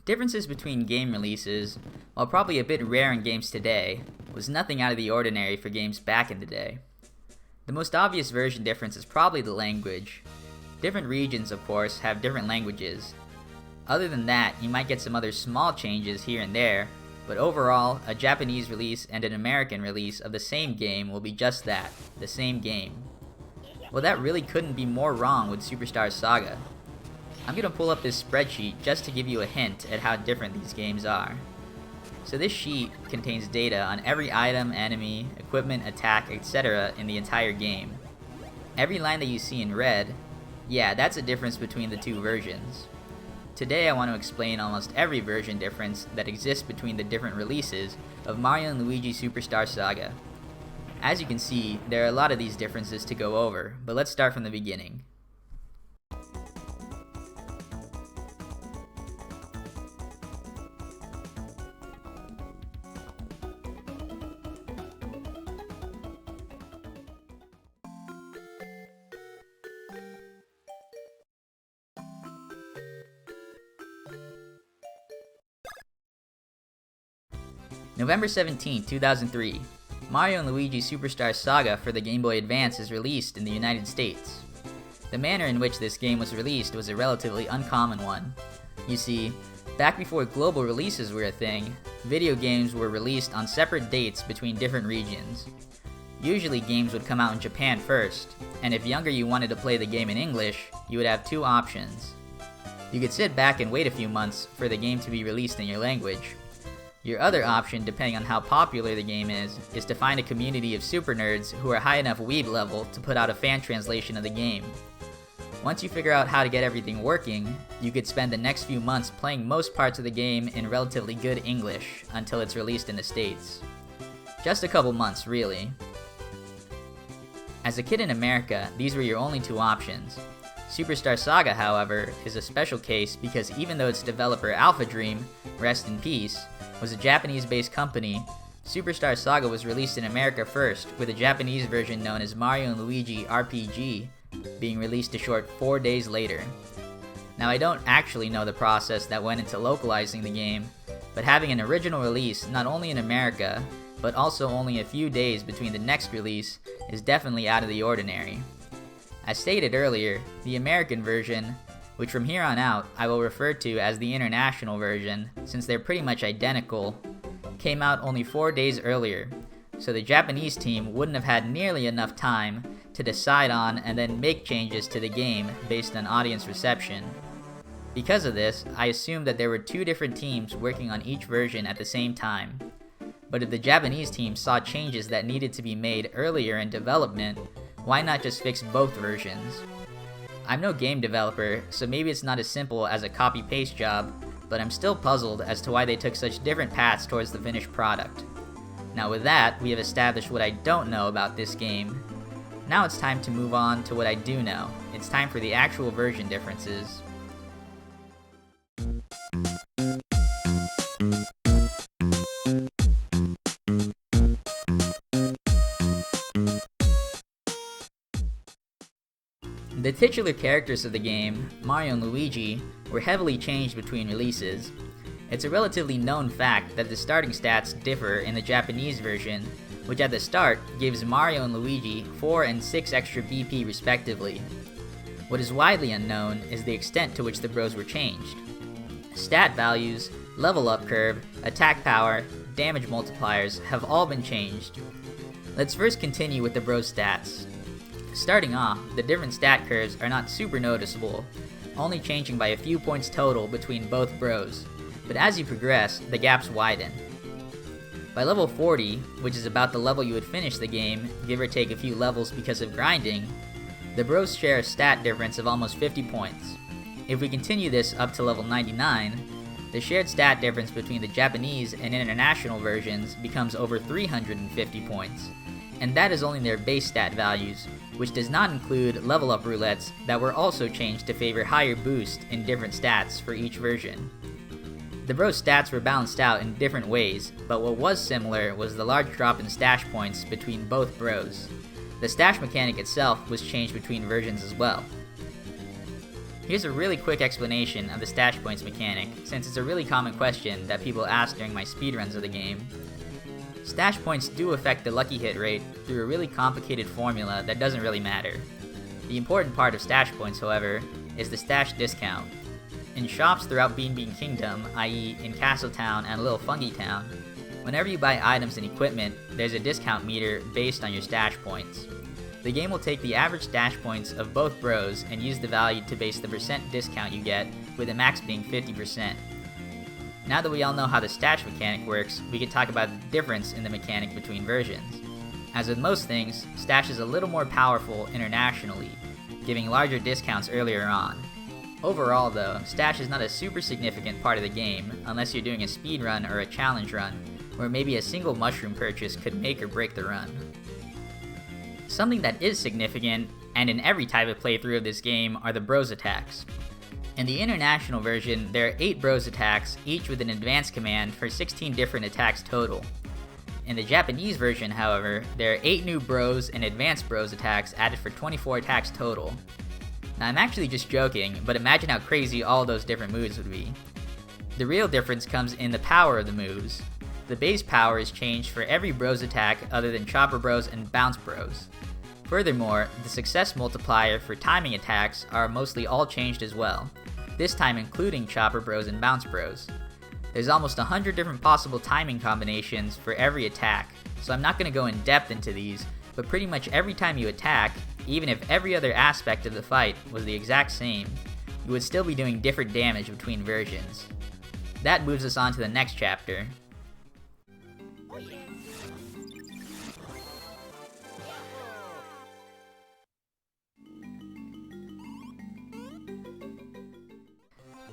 Differences between game releases, while probably a bit rare in games today, was nothing out of the ordinary for games back in the day. The most obvious version difference is probably the language. Different regions, of course, have different languages. Other than that, you might get some other small changes here and there, but overall, a Japanese release and an American release of the same game will be just that, the same game. Well, that really couldn't be more wrong with Superstar Saga. I'm going to pull up this spreadsheet just to give you a hint at how different these games are. So this sheet contains data on every item, enemy, equipment, attack, etc. in the entire game. Every line that you see in red, yeah, that's a difference between the two versions. Today I want to explain almost every version difference that exists between the different releases of Mario & Luigi Superstar Saga. As you can see, there are a lot of these differences to go over, but let's start from the beginning. November 17, 2003, Mario & Luigi Superstar Saga for the Game Boy Advance is released in the United States. The manner in which this game was released was a relatively uncommon one. You see, back before global releases were a thing, video games were released on separate dates between different regions. Usually games would come out in Japan first, and if younger you wanted to play the game in English, you would have two options. You could sit back and wait a few months for the game to be released in your language. Your other option, depending on how popular the game is to find a community of super nerds who are high enough weeb level to put out a fan translation of the game. Once you figure out how to get everything working, you could spend the next few months playing most parts of the game in relatively good English until it's released in the States. Just a couple months, really. As a kid in America, these were your only two options. Superstar Saga, however, is a special case because even though its developer Alpha Dream, rest in peace, was a Japanese-based company, Superstar Saga was released in America first, with a Japanese version known as Mario & Luigi RPG being released a short 4 days later. Now I don't actually know the process that went into localizing the game, but having an original release not only in America, but also only a few days between the next release is definitely out of the ordinary. As stated earlier, the American version, which from here on out I will refer to as the international version since they're pretty much identical, came out only 4 days earlier, so the Japanese team wouldn't have had nearly enough time to decide on and then make changes to the game based on audience reception. Because of this, I assumed that there were two different teams working on each version at the same time. But if the Japanese team saw changes that needed to be made earlier in development, why not just fix both versions? I'm no game developer, so maybe it's not as simple as a copy-paste job, but I'm still puzzled as to why they took such different paths towards the finished product. Now with that, we have established what I don't know about this game. Now it's time to move on to what I do know. It's time for the actual version differences. The titular characters of the game, Mario and Luigi, were heavily changed between releases. It's a relatively known fact that the starting stats differ in the Japanese version, which at the start gives Mario and Luigi 4 and 6 extra BP respectively. What is widely unknown is the extent to which the bros were changed. Stat values, level up curve, attack power, damage multipliers have all been changed. Let's first continue with the bros stats. Starting off, the different stat curves are not super noticeable, only changing by a few points total between both bros, but as you progress, the gaps widen. By level 40, which is about the level you would finish the game, give or take a few levels because of grinding, the bros share a stat difference of almost 50 points. If we continue this up to level 99, the shared stat difference between the Japanese and international versions becomes over 350 points, and that is only their base stat values, which does not include level up roulettes that were also changed to favor higher boost in different stats for each version. The bros stats were balanced out in different ways, but what was similar was the large drop in stash points between both bros. The stash mechanic itself was changed between versions as well. Here's a really quick explanation of the stash points mechanic, since it's a really common question that people ask during my speedruns of the game. Stash points do affect the lucky hit rate through a really complicated formula that doesn't really matter. The important part of stash points, however, is the stash discount. In shops throughout Bean Bean Kingdom, i.e. in Castletown and Little Fungi Town, whenever you buy items and equipment, there's a discount meter based on your stash points. The game will take the average stash points of both bros and use the value to base the percent discount you get, with the max being 50%. Now that we all know how the stash mechanic works, we can talk about the difference in the mechanic between versions. As with most things, stash is a little more powerful internationally, giving larger discounts earlier on. Overall though, stash is not a super significant part of the game, unless you're doing a speed run or a challenge run, where maybe a single mushroom purchase could make or break the run. Something that is significant, and in every type of playthrough of this game, are the bros attacks. In the international version, there are 8 bros attacks, each with an advanced command for 16 different attacks total. In the Japanese version, however, there are 8 new bros and advanced bros attacks added for 24 attacks total. Now I'm actually just joking, but imagine how crazy all those different moves would be. The real difference comes in the power of the moves. The base power is changed for every bros attack other than Chopper Bros and Bounce Bros. Furthermore, the success multiplier for timing attacks are mostly all changed as well, this time including Chopper Bros and Bounce Bros. There's almost 100 different possible timing combinations for every attack, so I'm not going to go in depth into these, but pretty much every time you attack, even if every other aspect of the fight was the exact same, you would still be doing different damage between versions. That moves us on to the next chapter.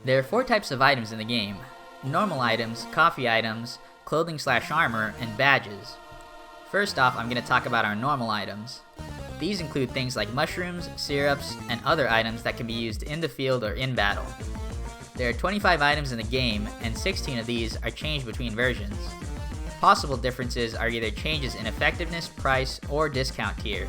There are 4 types of items in the game: normal items, coffee items, clothing/armor, and badges. First off, I'm going to talk about our normal items. These include things like mushrooms, syrups, and other items that can be used in the field or in battle. There are 25 items in the game, and 16 of these are changed between versions. Possible differences are either changes in effectiveness, price, or discount tier.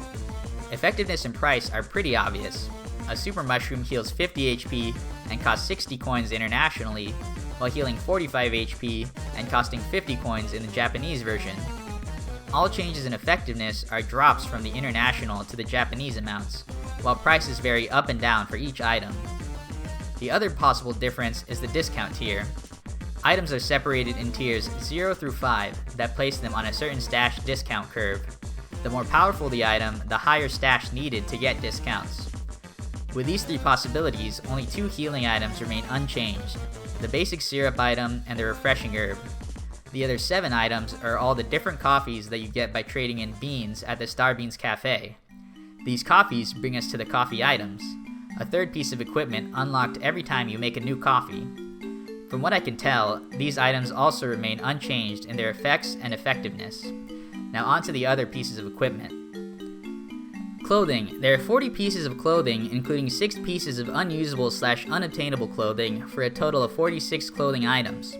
Effectiveness and price are pretty obvious. A super mushroom heals 50 HP and costs 60 coins internationally, while healing 45 HP and costing 50 coins in the Japanese version. All changes in effectiveness are drops from the international to the Japanese amounts, while prices vary up and down for each item. The other possible difference is the discount tier. Items are separated in tiers 0 through 5 that place them on a certain stash discount curve. The more powerful the item, the higher stash needed to get discounts. With these 3 possibilities, only 2 healing items remain unchanged: the basic syrup item and the refreshing herb. The other 7 items are all the different coffees that you get by trading in beans at the Star Beans Cafe. These coffees bring us to the coffee items, a 3rd piece of equipment unlocked every time you make a new coffee. From what I can tell, these items also remain unchanged in their effects and effectiveness. Now on to the other pieces of equipment. Clothing. There are 40 pieces of clothing, including 6 pieces of unusable/unobtainable clothing, for a total of 46 clothing items.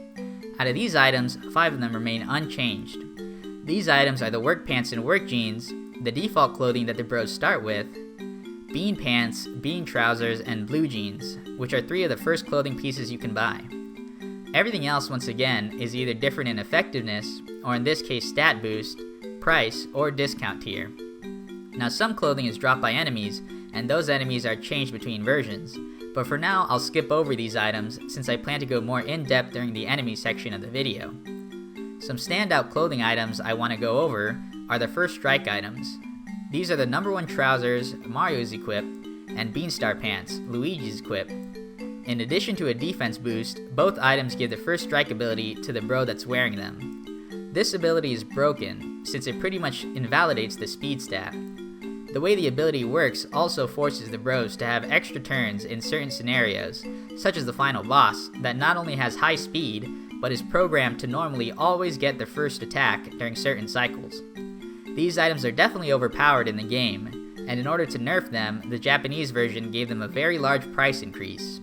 Out of these items, 5 of them remain unchanged. These items are the work pants and work jeans, the default clothing that the bros start with, bean pants, bean trousers, and blue jeans, which are 3 of the first clothing pieces you can buy. Everything else, once again, is either different in effectiveness, or in this case stat boost, price, or discount tier. Now some clothing is dropped by enemies, and those enemies are changed between versions, but for now I'll skip over these items since I plan to go more in depth during the enemy section of the video. Some standout clothing items I want to go over are the first strike items. These are the number 1 trousers, Mario's equip, and Beanstar pants, Luigi's equip. In addition to a defense boost, both items give the first strike ability to the bro that's wearing them. This ability is broken, since it pretty much invalidates the speed stat. The way the ability works also forces the bros to have extra turns in certain scenarios, such as the final boss, that not only has high speed, but is programmed to normally always get the first attack during certain cycles. These items are definitely overpowered in the game, and in order to nerf them, the Japanese version gave them a very large price increase.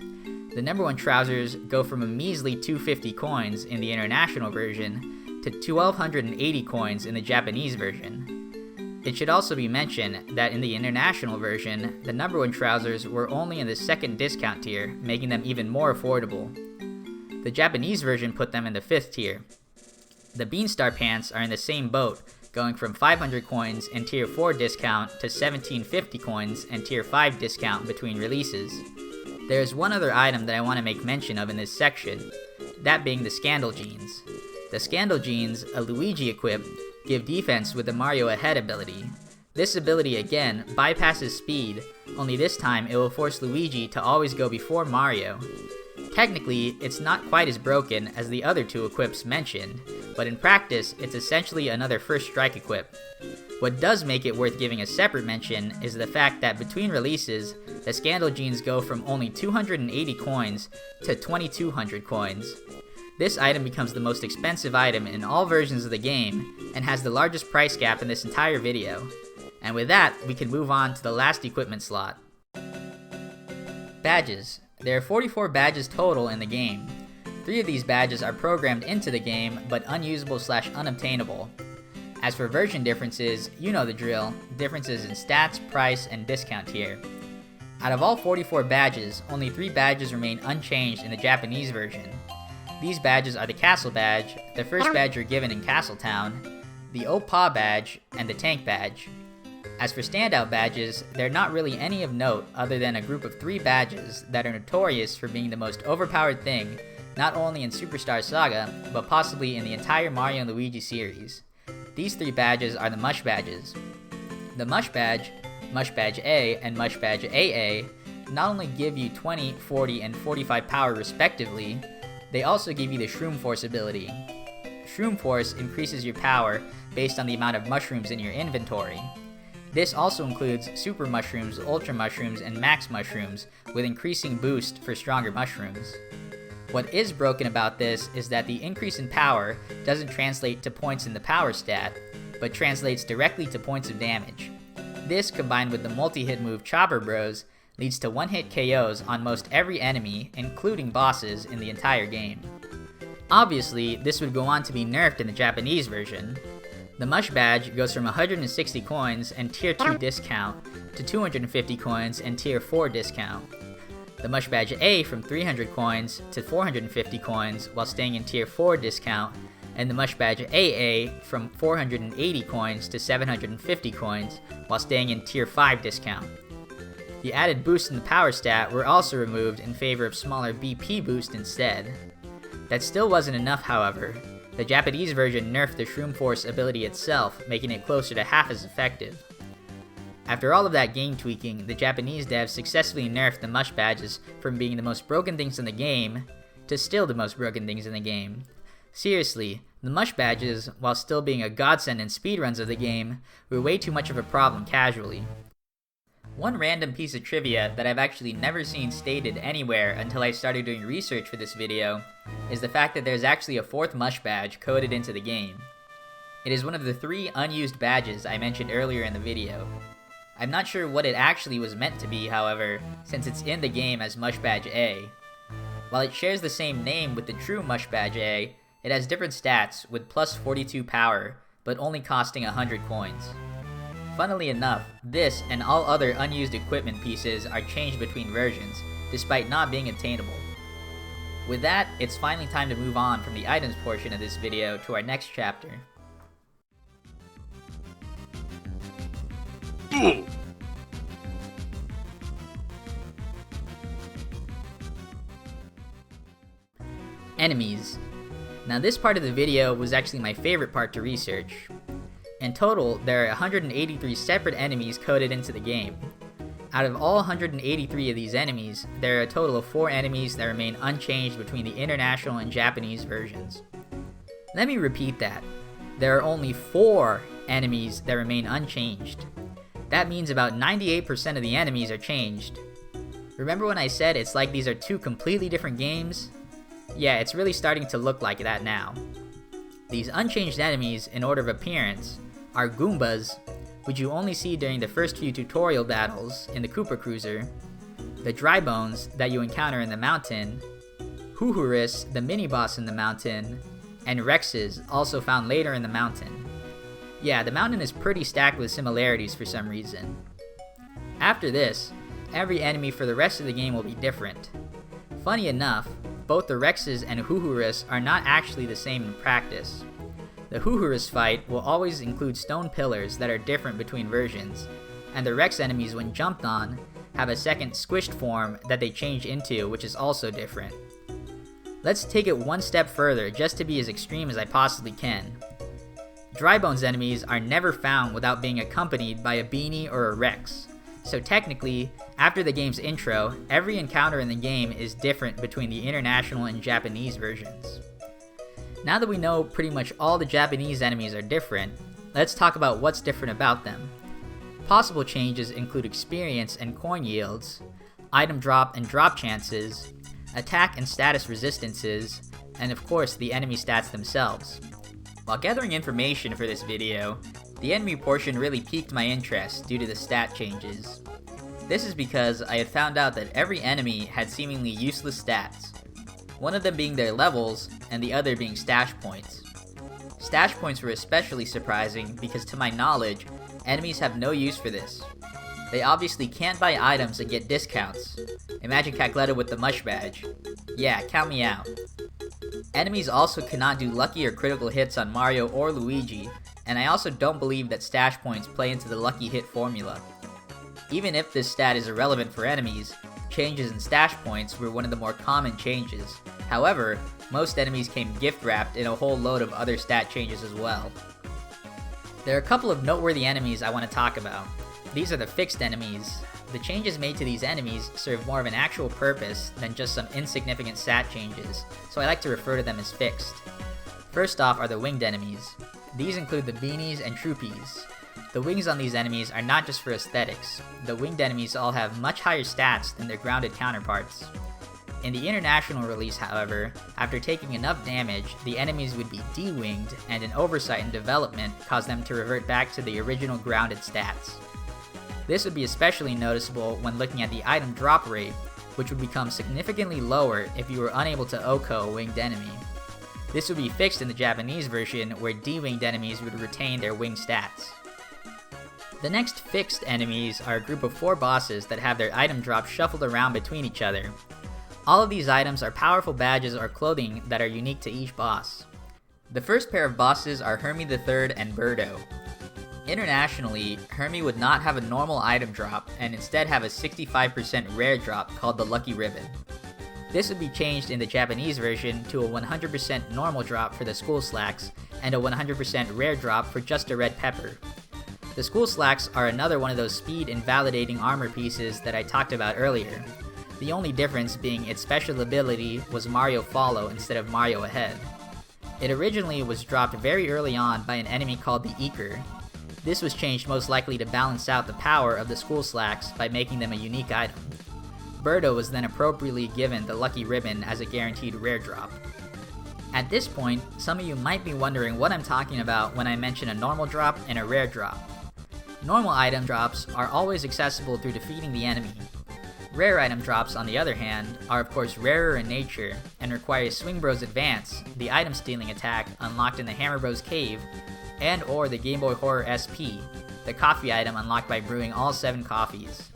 The number 1 trousers go from a measly 250 coins in the international version to 1280 coins in the Japanese version. It should also be mentioned that in the international version, the number 1 trousers were only in the 2nd discount tier, making them even more affordable. The Japanese version put them in the 5th tier. The Beanstar pants are in the same boat, going from 500 coins and tier 4 discount to 1750 coins and tier 5 discount between releases. There is one other item that I want to make mention of in this section, that being the Scandal Jeans. The Scandal Jeans, a Luigi equip, give defense with the Mario Ahead ability. This ability again bypasses speed, only this time it will force Luigi to always go before Mario. Technically, it's not quite as broken as the other 2 equips mentioned, but in practice, it's essentially another first strike equip. What does make it worth giving a separate mention is the fact that between releases, the Scandal Jeans go from only 280 coins to 2200 coins. This item becomes the most expensive item in all versions of the game, and has the largest price gap in this entire video. And with that, we can move on to the last equipment slot. Badges. There are 44 badges total in the game. 3 of these badges are programmed into the game, but unusable/unobtainable. As for version differences, you know the drill, differences in stats, price, and discount tier. Out of all 44 badges, only 3 badges remain unchanged in the Japanese version. These badges are the Castle Badge, the first badge you're given in Castletown, the Oppa Badge, and the Tank Badge. As for standout badges, they're not really any of note other than a group of 3 badges that are notorious for being the most overpowered thing, not only in Superstar Saga, but possibly in the entire Mario & Luigi series. These 3 badges are the Mush Badges. The Mush Badge A, and Mush Badge AA not only give you 20, 40, and 45 power respectively, they also give you the Shroom Force ability. Shroom Force increases your power based on the amount of mushrooms in your inventory. This also includes Super Mushrooms, Ultra Mushrooms, and Max Mushrooms, with increasing boost for stronger mushrooms. What is broken about this is that the increase in power doesn't translate to points in the power stat, but translates directly to points of damage. This, combined with the multi-hit move Chopper Bros, leads to one-hit KOs on most every enemy, including bosses, in the entire game. Obviously, this would go on to be nerfed in the Japanese version. The Mush Badge goes from 160 coins and tier 2 discount to 250 coins and tier 4 discount. The Mush Badge A from 300 coins to 450 coins while staying in tier 4 discount, and the Mush Badge AA from 480 coins to 750 coins while staying in tier 5 discount. The added boost in the power stat were also removed in favor of smaller BP boost instead. That still wasn't enough, however. The Japanese version nerfed the Shroom Force ability itself, making it closer to half as effective. After all of that game tweaking, the Japanese devs successfully nerfed the Mush Badges from being the most broken things in the game to still the most broken things in the game. Seriously, the Mush Badges, while still being a godsend in speedruns of the game, were way too much of a problem casually. One random piece of trivia that I've actually never seen stated anywhere until I started doing research for this video is the fact that there's actually a 4th Mush Badge coded into the game. It is one of the 3 unused badges I mentioned earlier in the video. I'm not sure what it actually was meant to be, however, since it's in the game as Mush Badge A. While it shares the same name with the true Mush Badge A, it has different stats with plus 42 power, but only costing 100 coins. Funnily enough, this and all other unused equipment pieces are changed between versions, despite not being attainable. With that, it's finally time to move on from the items portion of this video to our next chapter. Enemies. Now this part of the video was actually my favorite part to research. In total, there are 183 separate enemies coded into the game. Out of all 183 of these enemies, there are a total of 4 enemies that remain unchanged between the international and Japanese versions. Let me repeat that. There are only 4 enemies that remain unchanged. That means about 98% of the enemies are changed. Remember when I said it's like these are 2 completely different games? Yeah, it's really starting to look like that now. These unchanged enemies, in order of appearance, are Goombas, which you only see during the first few tutorial battles in the Koopa Cruiser, the Dry Bones that you encounter in the mountain, Huhurus, the mini-boss in the mountain, and Rexes, also found later in the mountain. Yeah, the mountain is pretty stacked with similarities for some reason. After this, every enemy for the rest of the game will be different. Funny enough, both the Rexes and Huhurus are not actually the same in practice. The Huhurus fight will always include stone pillars that are different between versions, and the Rex enemies when jumped on have a second squished form that they change into, which is also different. Let's take it one step further just to be as extreme as I possibly can. Dry Bones enemies are never found without being accompanied by a beanie or a Rex. So technically, after the game's intro, every encounter in the game is different between the international and Japanese versions. Now that we know pretty much all the Japanese enemies are different, let's talk about what's different about them. Possible changes include experience and coin yields, item drop and drop chances, attack and status resistances, and of course the enemy stats themselves. While gathering information for this video, the enemy portion really piqued my interest due to the stat changes. This is because I had found out that every enemy had seemingly useless stats, one of them being their levels and the other being stash points. Stash points were especially surprising because to my knowledge, enemies have no use for this. They obviously can't buy items and get discounts. Imagine Cacletta with the Mush badge. Yeah, count me out. Enemies also cannot do lucky or critical hits on Mario or Luigi, and I also don't believe that stash points play into the lucky hit formula. Even if this stat is irrelevant for enemies, changes in stash points were one of the more common changes. However, most enemies came gift wrapped in a whole load of other stat changes as well. There are a couple of noteworthy enemies I want to talk about. These are the fixed enemies. The changes made to these enemies serve more of an actual purpose than just some insignificant stat changes, so I like to refer to them as fixed. First off are the winged enemies. These include the beanies and troupies. The wings on these enemies are not just for aesthetics. The winged enemies all have much higher stats than their grounded counterparts. In the international release, however, after taking enough damage, the enemies would be de-winged, and an oversight in development caused them to revert back to the original grounded stats. This would be especially noticeable when looking at the item drop rate, which would become significantly lower if you were unable to OHKO a winged enemy. This would be fixed in the Japanese version, where de-winged enemies would retain their winged stats. The next fixed enemies are a group of 4 bosses that have their item drops shuffled around between each other. All of these items are powerful badges or clothing that are unique to each boss. The first pair of bosses are Hermie III and Birdo. Internationally, Hermie would not have a normal item drop and instead have a 65% rare drop called the Lucky Ribbon. This would be changed in the Japanese version to a 100% normal drop for the Skull Slacks and a 100% rare drop for just a red pepper. The Skull Slacks are another one of those speed invalidating armor pieces that I talked about earlier. The only difference being its special ability was Mario Follow instead of Mario Ahead. It originally was dropped very early on by an enemy called the Eker. This was changed most likely to balance out the power of the Skull Slacks by making them a unique item. Birdo was then appropriately given the Lucky Ribbon as a guaranteed rare drop. At this point, some of you might be wondering what I'm talking about when I mention a normal drop and a rare drop. Normal item drops are always accessible through defeating the enemy. Rare item drops, on the other hand, are of course rarer in nature and require Swing Bros Advance, the item stealing attack unlocked in the Hammer Bros Cave, and or the Game Boy Horror SP, the coffee item unlocked by brewing all 7 coffees.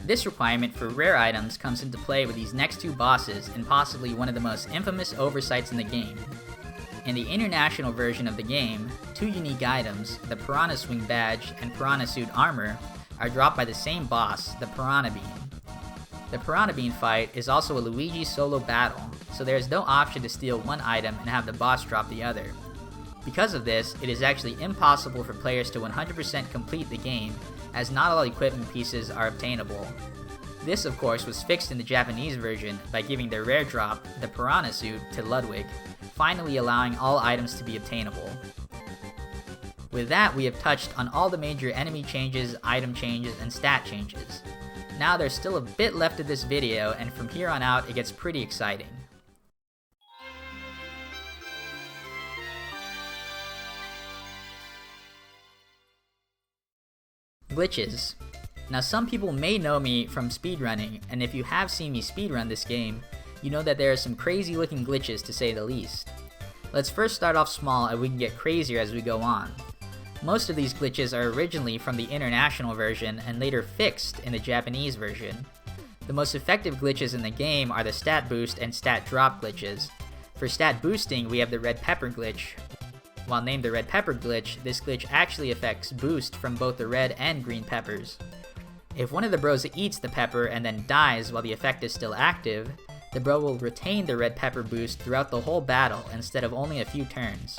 This requirement for rare items comes into play with these next 2 bosses and possibly one of the most infamous oversights in the game. In the international version of the game, 2 unique items, the Piranha Swing Badge and Piranha Suit Armor, are dropped by the same boss, the Piranha Bean. The Piranha Bean fight is also a Luigi solo battle, so there is no option to steal one item and have the boss drop the other. Because of this, it is actually impossible for players to 100% complete the game, as not all equipment pieces are obtainable. This, of course, was fixed in the Japanese version by giving the rare drop, the Piranha Suit, to Ludwig, finally allowing all items to be obtainable. With that, we have touched on all the major enemy changes, item changes, and stat changes. Now there's still a bit left of this video, and from here on out it gets pretty exciting. Glitches. Now some people may know me from speedrunning, and if you have seen me speedrun this game, you know that there are some crazy looking glitches to say the least. Let's first start off small and we can get crazier as we go on. Most of these glitches are originally from the international version and later fixed in the Japanese version. The most effective glitches in the game are the stat boost and stat drop glitches. For stat boosting, we have the red pepper glitch. While named the red pepper glitch, this glitch actually affects boost from both the red and green peppers. If one of the bros eats the pepper and then dies while the effect is still active, the bro will retain the red pepper boost throughout the whole battle instead of only a few turns.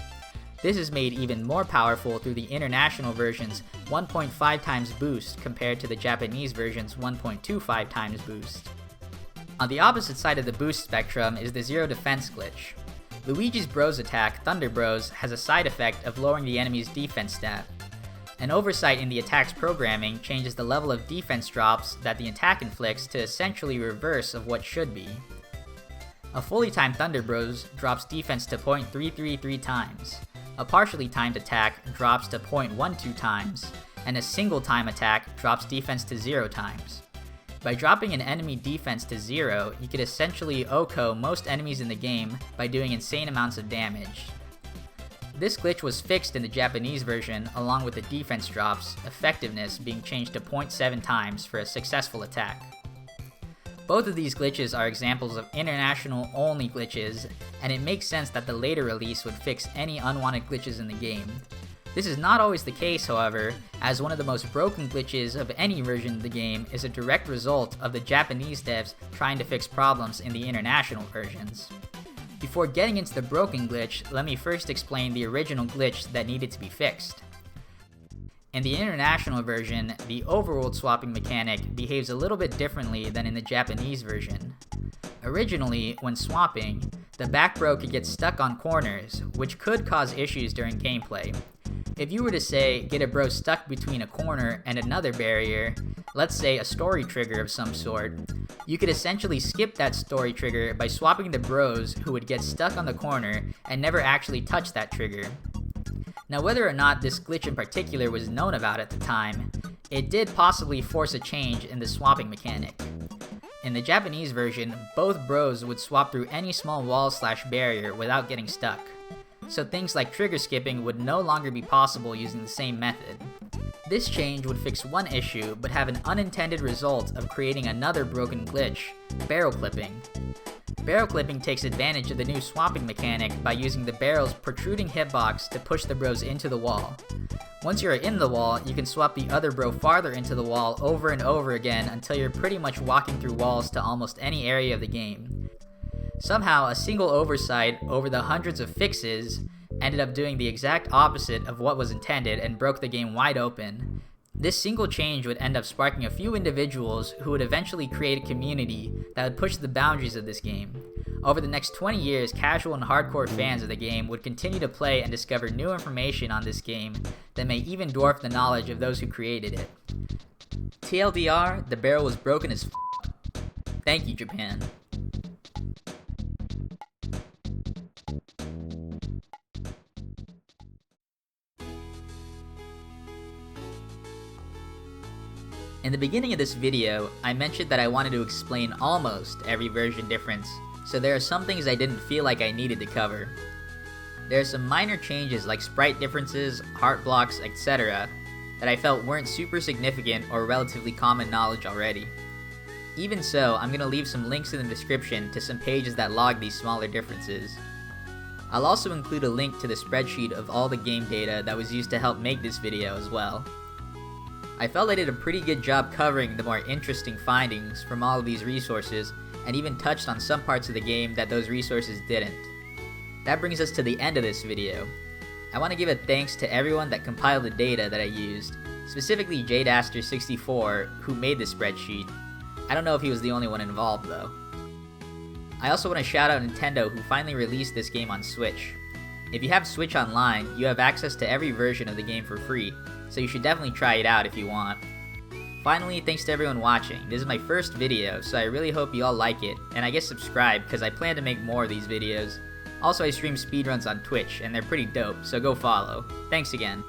This is made even more powerful through the international version's 1.5 times boost compared to the Japanese version's 1.25 times boost. On the opposite side of the boost spectrum is the zero defense glitch. Luigi's Bros attack, Thunder Bros, has a side effect of lowering the enemy's defense stat. An oversight in the attack's programming changes the level of defense drops that the attack inflicts to essentially reverse of what should be. A fully timed Thunder Bros drops defense to 0.333 times. A partially timed attack drops to 0.12 times, and a single time attack drops defense to 0 times. By dropping an enemy defense to 0, you could essentially OHKO most enemies in the game by doing insane amounts of damage. This glitch was fixed in the Japanese version along with the defense drops, effectiveness being changed to 0.7 times for a successful attack. Both of these glitches are examples of international only glitches, and it makes sense that the later release would fix any unwanted glitches in the game. This is not always the case, however, as one of the most broken glitches of any version of the game is a direct result of the Japanese devs trying to fix problems in the international versions. Before getting into the broken glitch, let me first explain the original glitch that needed to be fixed. In the international version, the overworld swapping mechanic behaves a little bit differently than in the Japanese version. Originally, when swapping, the back row could get stuck on corners, which could cause issues during gameplay. If you were to say, get a bro stuck between a corner and another barrier, let's say a story trigger of some sort, you could essentially skip that story trigger by swapping the bros who would get stuck on the corner and never actually touch that trigger. Now, whether or not this glitch in particular was known about at the time, it did possibly force a change in the swapping mechanic. In the Japanese version, both bros would swap through any small wall/barrier without getting stuck. So things like trigger skipping would no longer be possible using the same method. This change would fix one issue, but have an unintended result of creating another broken glitch, barrel clipping. Barrel clipping takes advantage of the new swapping mechanic by using the barrel's protruding hitbox to push the bros into the wall. Once you're in the wall, you can swap the other bro farther into the wall over and over again until you're pretty much walking through walls to almost any area of the game. Somehow, a single oversight over the hundreds of fixes ended up doing the exact opposite of what was intended and broke the game wide open. This single change would end up sparking a few individuals who would eventually create a community that would push the boundaries of this game. Over the next 20 years, casual and hardcore fans of the game would continue to play and discover new information on this game that may even dwarf the knowledge of those who created it. TLDR, the barrel was broken as f***. Thank you, Japan. In the beginning of this video, I mentioned that I wanted to explain almost every version difference, so there are some things I didn't feel like I needed to cover. There are some minor changes like sprite differences, heart blocks, etc. that I felt weren't super significant or relatively common knowledge already. Even so, I'm going to leave some links in the description to some pages that log these smaller differences. I'll also include a link to the spreadsheet of all the game data that was used to help make this video as well. I felt I did a pretty good job covering the more interesting findings from all of these resources, and even touched on some parts of the game that those resources didn't. That brings us to the end of this video. I want to give a thanks to everyone that compiled the data that I used, specifically Jadeaster64, who made this spreadsheet. I don't know if he was the only one involved though. I also want to shout out Nintendo, who finally released this game on Switch. If you have Switch Online, you have access to every version of the game for free, so you should definitely try it out if you want. Finally, thanks to everyone watching. This is my first video, so I really hope you all like it, and I guess subscribe because I plan to make more of these videos. Also, I stream speedruns on Twitch, and they're pretty dope, so go follow. Thanks again.